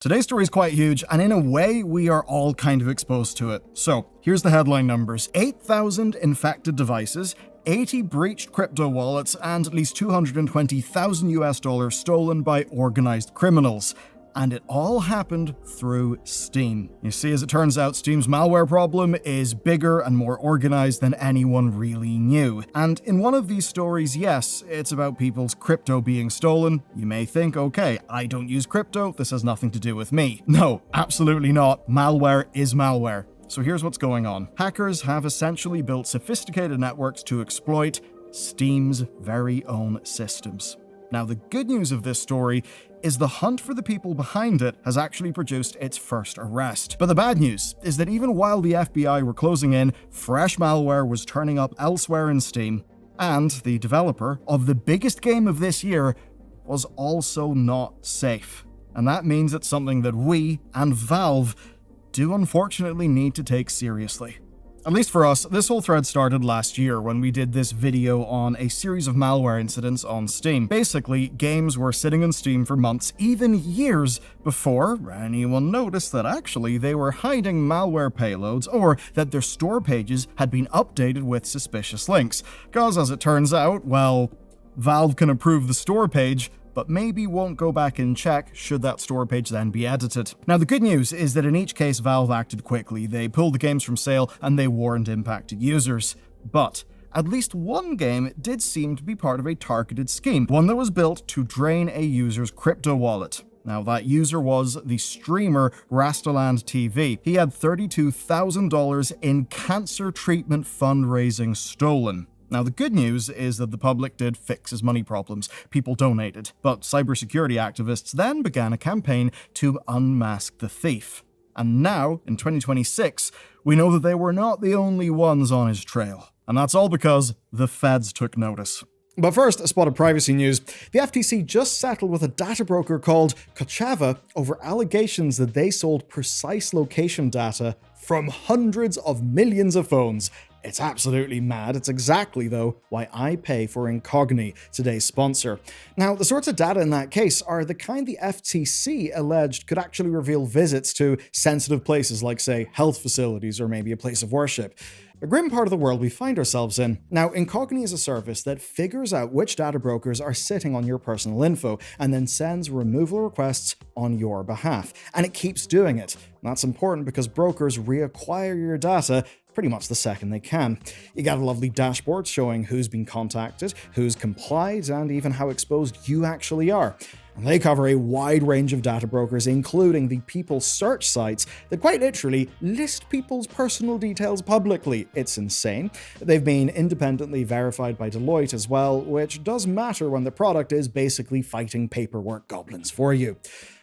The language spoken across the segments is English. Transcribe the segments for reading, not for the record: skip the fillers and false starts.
Today's story is quite huge, and in a way, we are all kind of exposed to it. So, here's the headline numbers. 8,000 infected devices, 80 breached crypto wallets, and at least $220,000 stolen by organized criminals. And it all happened through Steam. You see, as it turns out, Steam's malware problem is bigger and more organized than anyone really knew. And in one of these stories, yes, it's about people's crypto being stolen. You may think, okay, I don't use crypto, this has nothing to do with me. No, absolutely not. Malware is malware. So here's what's going on. Hackers have essentially built sophisticated networks to exploit Steam's very own systems. Now, the good news of this story is the hunt for the people behind it has actually produced its first arrest. But the bad news is that even while the FBI were closing in, fresh malware was turning up elsewhere in Steam, and the developer of the biggest game of this year was also not safe. And that means it's something that we and Valve do unfortunately need to take seriously. At least for us, this whole thread started last year when we did this video on a series of malware incidents on Steam. Basically, games were sitting on Steam for months, even years, before anyone noticed that actually they were hiding malware payloads or that their store pages had been updated with suspicious links. Because as it turns out, well, Valve can approve the store page, but maybe won't go back and check should that store page then be edited. Now, the good news is that in each case, Valve acted quickly. They pulled the games from sale and they warned impacted users. But at least one game did seem to be part of a targeted scheme, one that was built to drain a user's crypto wallet. Now, that user was the streamer Rastaland TV. He had $32,000 in cancer treatment fundraising stolen. Now, the good news is that the public did fix his money problems. People donated. But cybersecurity activists then began a campaign to unmask the thief. And now, in 2026, we know that they were not the only ones on his trail. And that's all because the feds took notice. But first, a spot of privacy news. The FTC just settled with a data broker called Kochava over allegations that they sold precise location data from hundreds of millions of phones. It's absolutely mad. It's exactly, though, why I pay for Incogni, today's sponsor. Now, the sorts of data in that case are the kind the FTC alleged could actually reveal visits to sensitive places like, say, health facilities or maybe a place of worship. A grim part of the world we find ourselves in. Now, Incogni is a service that figures out which data brokers are sitting on your personal info and then sends removal requests on your behalf. And it keeps doing it. And that's important because brokers reacquire your data pretty much the second they can. You got a lovely dashboard showing who's been contacted, who's complied, and even how exposed you actually are. And they cover a wide range of data brokers, including the people search sites that quite literally list people's personal details publicly. It's insane. They've been independently verified by Deloitte as well, which does matter when the product is basically fighting paperwork goblins for you.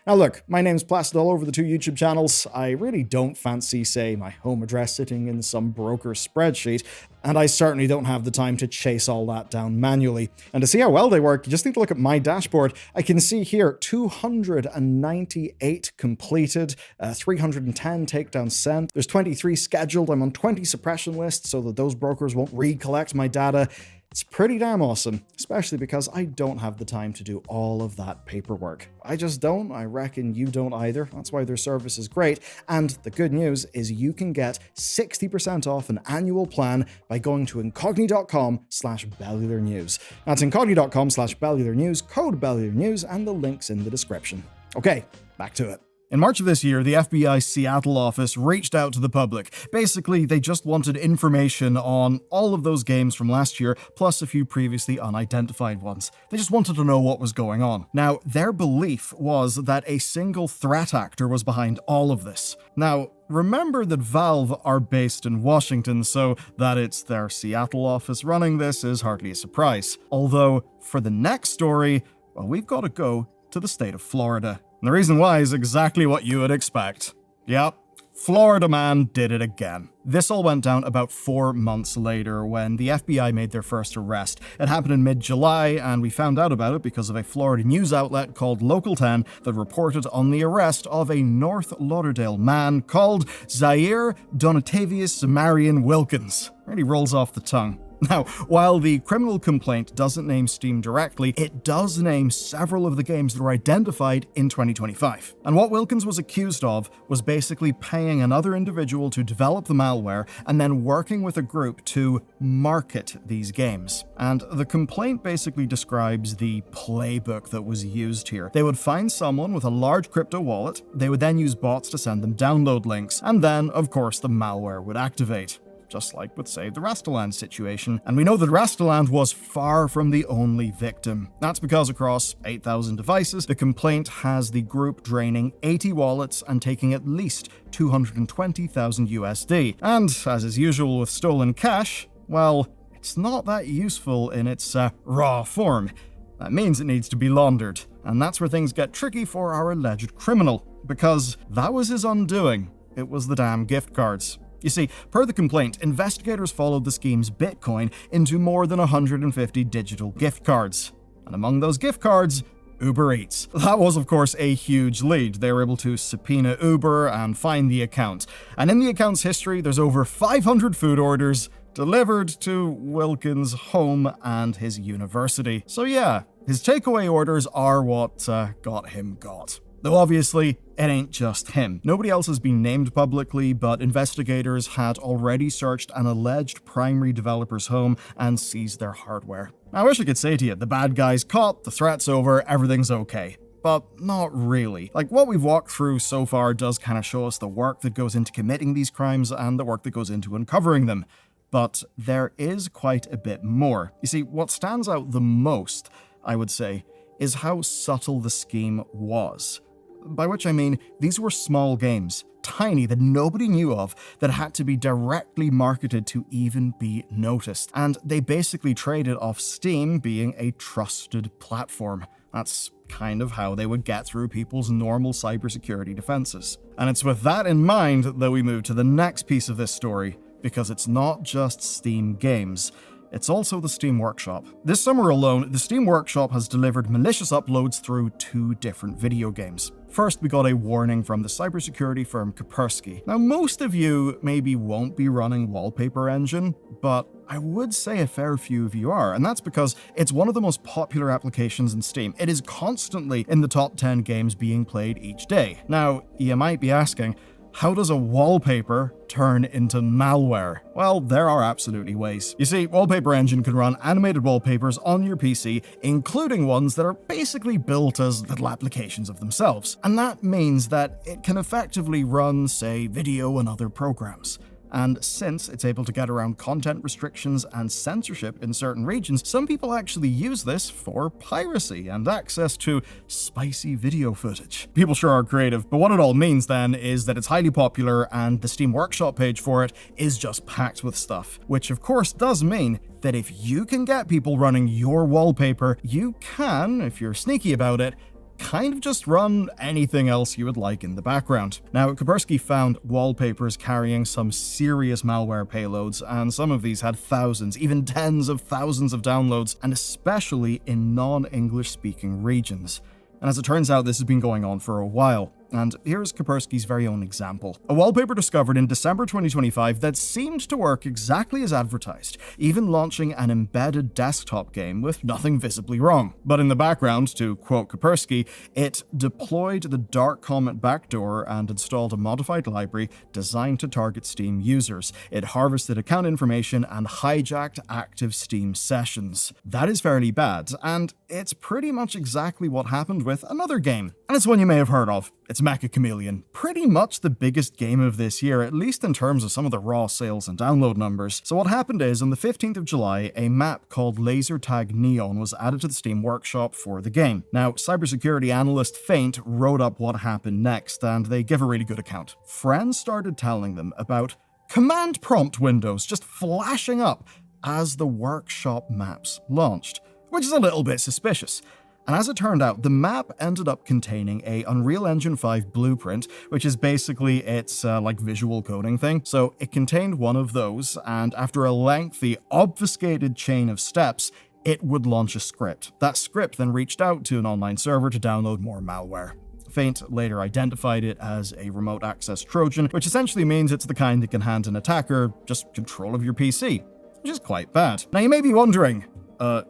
Now look, my name's plastered all over the two YouTube channels. I really don't fancy, say, my home address sitting in some broker spreadsheet, and I certainly don't have the time to chase all that down manually. And to see how well they work, you just need to look at my dashboard. I can see here 298 completed, 310 takedowns sent. There's 23 scheduled. I'm on 20 suppression lists so that those brokers won't recollect my data. It's pretty damn awesome, especially because I don't have the time to do all of that paperwork. I just don't. I reckon you don't either. That's why their service is great. And the good news is you can get 60% off an annual plan by going to incogni.com/Bellular News. That's incogni.com/Bellular News, code Bellular News, and the link's in the description. Okay, back to it. In March of this year, the FBI's Seattle office reached out to the public. Basically, they just wanted information on all of those games from last year, plus a few previously unidentified ones. They just wanted to know what was going on. Now, their belief was that a single threat actor was behind all of this. Now, remember that Valve are based in Washington, so that it's their Seattle office running this is hardly a surprise. Although, for the next story, well, we've got to go to the state of Florida. And the reason why is exactly what you would expect. Yep, Florida man did it again. This all went down about 4 months later when the FBI made their first arrest. It happened in mid-July, and we found out about it because of a Florida news outlet called Local 10 that reported on the arrest of a North Lauderdale man called Zaire Donatavius Marion Wilkins. Really rolls off the tongue. Now, while the criminal complaint doesn't name Steam directly, it does name several of the games that were identified in 2025. And what Wilkins was accused of was basically paying another individual to develop the malware and then working with a group to market these games. And the complaint basically describes the playbook that was used here. They would find someone with a large crypto wallet, they would then use bots to send them download links, and then, of course, the malware would activate. Just like with, say, the Rastaland situation. And we know that Rastaland was far from the only victim. That's because across 8,000 devices, the complaint has the group draining 80 wallets and taking at least 220,000 USD. And, as is usual with stolen cash, well, it's not that useful in its raw form. That means it needs to be laundered. And that's where things get tricky for our alleged criminal. Because that was his undoing. It was the damn gift cards. You see, per the complaint, investigators followed the scheme's Bitcoin into more than 150 digital gift cards. And among those gift cards, Uber Eats. That was, of course, a huge lead. They were able to subpoena Uber and find the account. And in the account's history, there's over 500 food orders delivered to Wilkins' home and his university. So yeah, his takeaway orders are what got him got. Though obviously, it ain't just him. Nobody else has been named publicly, but investigators had already searched an alleged primary developer's home and seized their hardware. I wish I could say to you, the bad guy's caught, the threat's over, everything's okay. But not really. Like, what we've walked through so far does kind of show us the work that goes into committing these crimes and the work that goes into uncovering them. But there is quite a bit more. You see, what stands out the most, I would say, is how subtle the scheme was. By which I mean, these were small games, tiny, that nobody knew of, that had to be directly marketed to even be noticed. And they basically traded off Steam being a trusted platform. That's kind of how they would get through people's normal cybersecurity defenses. And it's with that in mind that we move to the next piece of this story, because it's not just Steam games. It's also the Steam Workshop. This summer alone, the Steam Workshop has delivered malicious uploads through 2 different video games. First, we got a warning from the cybersecurity firm Kaspersky. Now, most of you maybe won't be running Wallpaper engine, but I would say a fair few of you are, and that's because it's one of the most popular applications in Steam. It is constantly in the top 10 games being played each day. Now, you might be asking, how does a wallpaper turn into malware? Well, there are absolutely ways. You see, Wallpaper Engine can run animated wallpapers on your PC, including ones that are basically built as little applications of themselves. And that means that it can effectively run, say, video and other programs. And since it's able to get around content restrictions and censorship in certain regions, some people actually use this for piracy and access to spicy video footage. People sure are creative, but what it all means then is that it's highly popular and the Steam Workshop page for it is just packed with stuff. Which of course does mean that if you can get people running your wallpaper, you can, if you're sneaky about it, kind of just run anything else you would like in the background. Now, Kaspersky found wallpapers carrying some serious malware payloads, and some of these had thousands, even tens of thousands of downloads, and especially in non-English speaking regions. And as it turns out, this has been going on for a while. And here's Kaspersky's very own example. A wallpaper discovered in December 2025 that seemed to work exactly as advertised, even launching an embedded desktop game with nothing visibly wrong. But in the background, to quote Kaspersky, it deployed the Dark Comet backdoor and installed a modified library designed to target Steam users. It harvested account information and hijacked active Steam sessions. That is fairly bad, and it's pretty much exactly what happened with another game. And it's one you may have heard of. It's Meccha Chameleon. Pretty much the biggest game of this year, at least in terms of some of the raw sales and download numbers. So what happened is, on the 15th of July, a map called Laser Tag Neon was added to the Steam Workshop for the game. Now, cybersecurity analyst Feint wrote up what happened next, and they give a really good account. Friends started telling them about command prompt windows just flashing up as the workshop maps launched, which is a little bit suspicious. And as it turned out, the map ended up containing a Unreal Engine 5 blueprint, which is basically its like visual coding thing. So it contained one of those, and after a lengthy, obfuscated chain of steps, it would launch a script. That script then reached out to an online server to download more malware. Feint later identified it as a remote access Trojan, which essentially means it's the kind that can hand an attacker just control of your PC. which is quite bad. Now you may be wondering,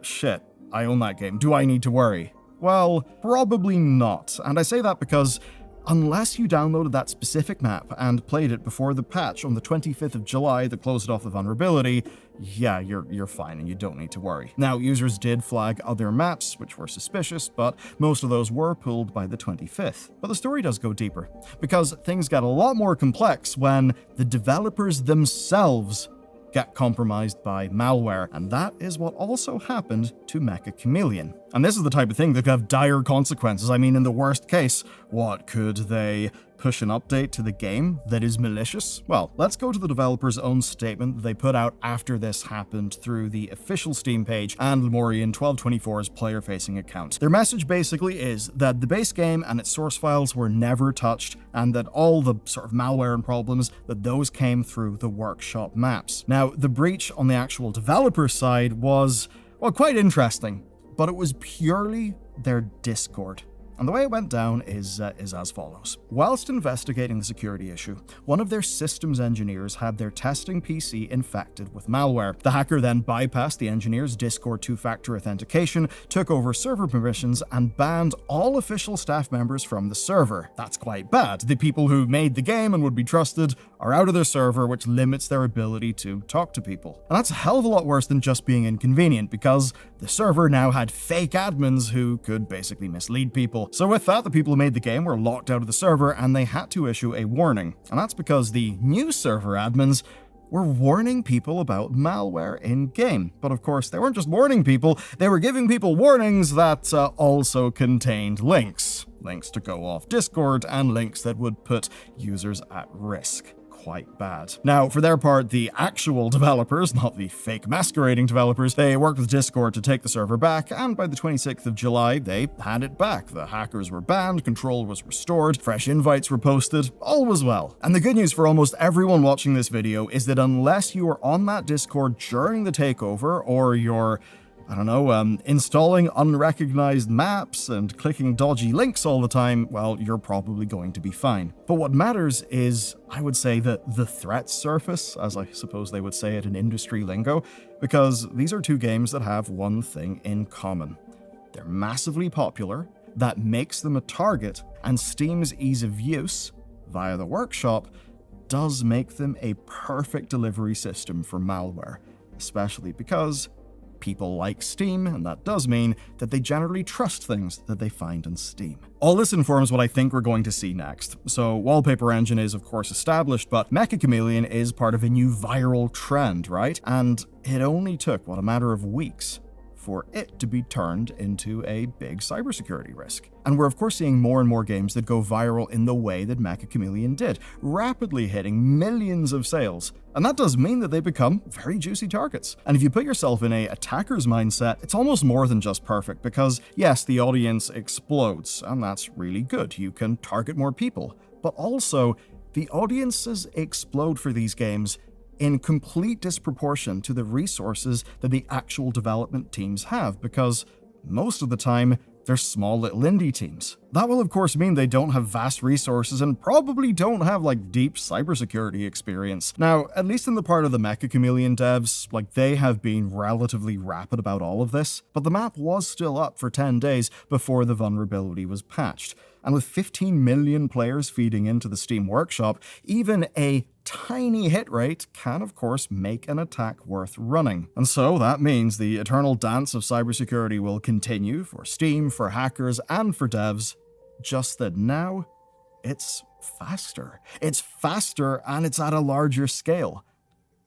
shit, I own that game. Do I need to worry? Well, probably not. And I say that because unless you downloaded that specific map and played it before the patch on the 25th of July that closed off the vulnerability, yeah, you're fine and you don't need to worry. Now, users did flag other maps which were suspicious, but most of those were pulled by the 25th. But the story does go deeper, because things got a lot more complex when the developers themselves get compromised by malware, and that is what also happened to Meccha Chameleon. And this is the type of thing that could have dire consequences. I mean, in the worst case, what could they push an update to the game that is malicious? Well, let's go to the developer's own statement that they put out after this happened through the official Steam page and Lemurian 1224's player-facing account. Their message basically is that the base game and its source files were never touched, and that all the sort of malware and problems, that those came through the workshop maps. Now, the breach on the actual developer side was, well, quite interesting, but it was purely their Discord. And the way it went down is as follows. Whilst investigating the security issue, one of their systems engineers had their testing PC infected with malware. The hacker then bypassed the engineer's Discord two-factor authentication, took over server permissions, and banned all official staff members from the server. That's quite bad. The people who made the game and would be trusted are out of their server, which limits their ability to talk to people. And that's a hell of a lot worse than just being inconvenient, because the server now had fake admins who could basically mislead people. So with that, the people who made the game were locked out of the server and they had to issue a warning. And that's because the new server admins were warning people about malware in-game. But of course, they weren't just warning people, they were giving people warnings that also contained links. Links to go off Discord and links that would put users at risk. Quite bad. Now, for their part, the actual developers, not the fake masquerading developers, they worked with Discord to take the server back, and by the 26th of July, they had it back. The hackers were banned, control was restored, fresh invites were posted, all was well. And the good news for almost everyone watching this video is that unless you are on that Discord during the takeover, or you're installing unrecognized maps and clicking dodgy links all the time, well, you're probably going to be fine. But what matters is, I would say, that the threat surface, as I suppose they would say it in industry lingo, because these are two games that have one thing in common. They're massively popular, that makes them a target, and Steam's ease of use, via the workshop, does make them a perfect delivery system for malware, especially because people like Steam, and that does mean that they generally trust things that they find in Steam. All this informs what I think we're going to see next. So, Wallpaper engine is of course established, but Meccha Chameleon is part of a new viral trend, right? And it only took, a matter of weeks for it to be turned into a big cybersecurity risk. And we're of course seeing more and more games that go viral in the way that Meccha Chameleon did, rapidly hitting millions of sales. And that does mean that they become very juicy targets. And if you put yourself in an attacker's mindset, it's almost more than just perfect, because yes, the audience explodes, and that's really good. You can target more people. But also, the audiences explode for these games in complete disproportion to the resources that the actual development teams have, because most of the time, they're small little indie teams. That will of course mean they don't have vast resources and probably don't have deep cybersecurity experience. Now, at least in the part of the Meccha Chameleon devs, they have been relatively rapid about all of this, but the map was still up for 10 days before the vulnerability was patched. And with 15 million players feeding into the Steam Workshop, even a tiny hit rate can of course make an attack worth running. And so that means the eternal dance of cybersecurity will continue for Steam, for hackers, and for devs, just that now it's faster. It's faster and it's at a larger scale.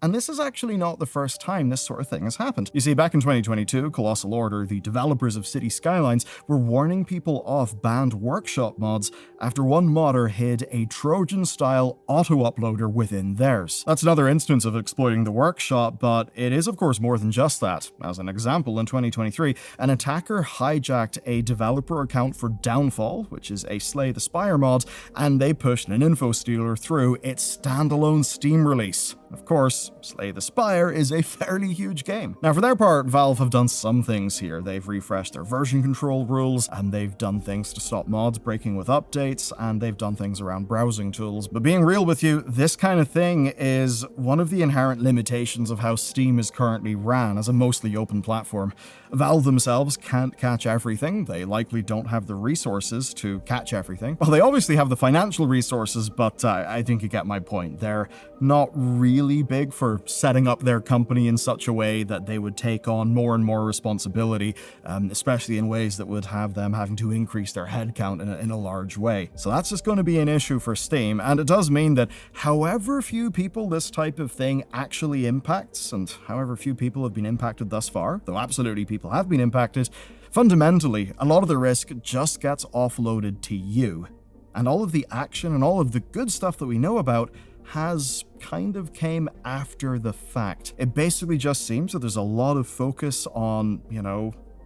And this is actually not the first time this sort of thing has happened. You see, back in 2022, Colossal Order, the developers of City Skylines, were warning people off banned workshop mods after one modder hid a Trojan-style auto-uploader within theirs. That's another instance of exploiting the workshop, but it is of course more than just that. As an example, in 2023, an attacker hijacked a developer account for Downfall, which is a Slay the Spire mod, and they pushed an info stealer through its standalone Steam release. Of course, Slay the Spire is a fairly huge game. Now, for their part, Valve have done some things here. They've refreshed their version control rules, and they've done things to stop mods breaking with updates, and they've done things around browsing tools. But being real with you, this kind of thing is one of the inherent limitations of how Steam is currently ran as a mostly open platform. Valve themselves can't catch everything. They likely don't have the resources to catch everything. Well, they obviously have the financial resources, but I think you get my point. They're not really big for setting up their company in such a way that they would take on more and more responsibility, especially in ways that would have them having to increase their headcount in a large way. So that's just going to be an issue for Steam, and it does mean that however few people this type of thing actually impacts, and however few people have been impacted thus far, though absolutely people have been impacted, fundamentally, a lot of the risk just gets offloaded to you. And all of the action and all of the good stuff that we know about has kind of came after the fact. It basically just seems that there's a lot of focus on,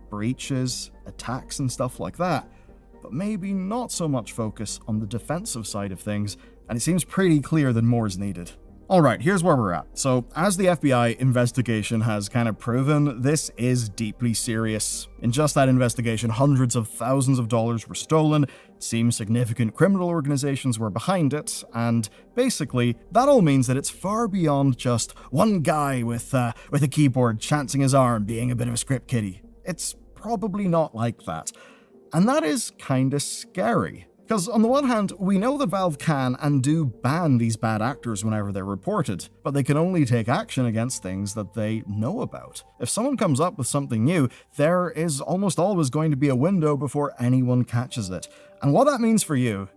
breaches, attacks, and stuff like that, but maybe not so much focus on the defensive side of things, and it seems pretty clear that more is needed. Alright, here's where we're at. So, as the FBI investigation has kind of proven, this is deeply serious. In just that investigation, hundreds of thousands of dollars were stolen, it seems significant criminal organizations were behind it, and basically, that all means that it's far beyond just one guy with a keyboard chancing his arm being a bit of a script kiddie. It's probably not like that. And that is kinda scary. Because on the one hand, we know that Valve can and do ban these bad actors whenever they're reported, but they can only take action against things that they know about. If someone comes up with something new, there is almost always going to be a window before anyone catches it. And what that means for you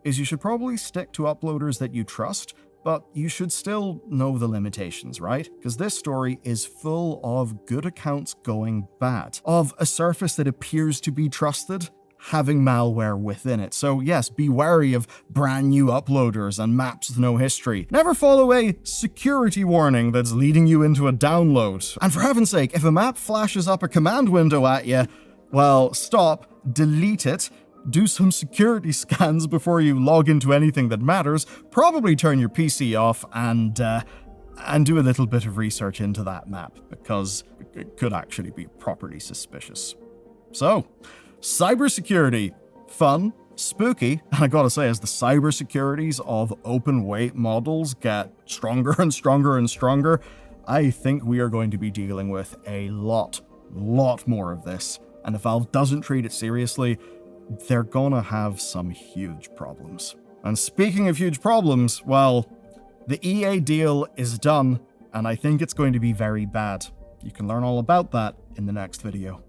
is you should probably stick to uploaders that you trust, but you should still know the limitations, right? Because this story is full of good accounts going bad, of a surface that appears to be trusted having malware within it. So yes, be wary of brand new uploaders and maps with no history. Never follow a security warning that's leading you into a download. And for heaven's sake, if a map flashes up a command window at you, well, stop, delete it, do some security scans before you log into anything that matters, probably turn your PC off, and do a little bit of research into that map, because it could actually be properly suspicious. So, cybersecurity. Fun, spooky, and I gotta say, as the cybersecurities of open weight models get stronger and stronger and stronger, I think we are going to be dealing with a lot more of this. And if Valve doesn't treat it seriously, they're gonna have some huge problems. And speaking of huge problems, well, the EA deal is done, and I think it's going to be very bad. You can learn all about that in the next video.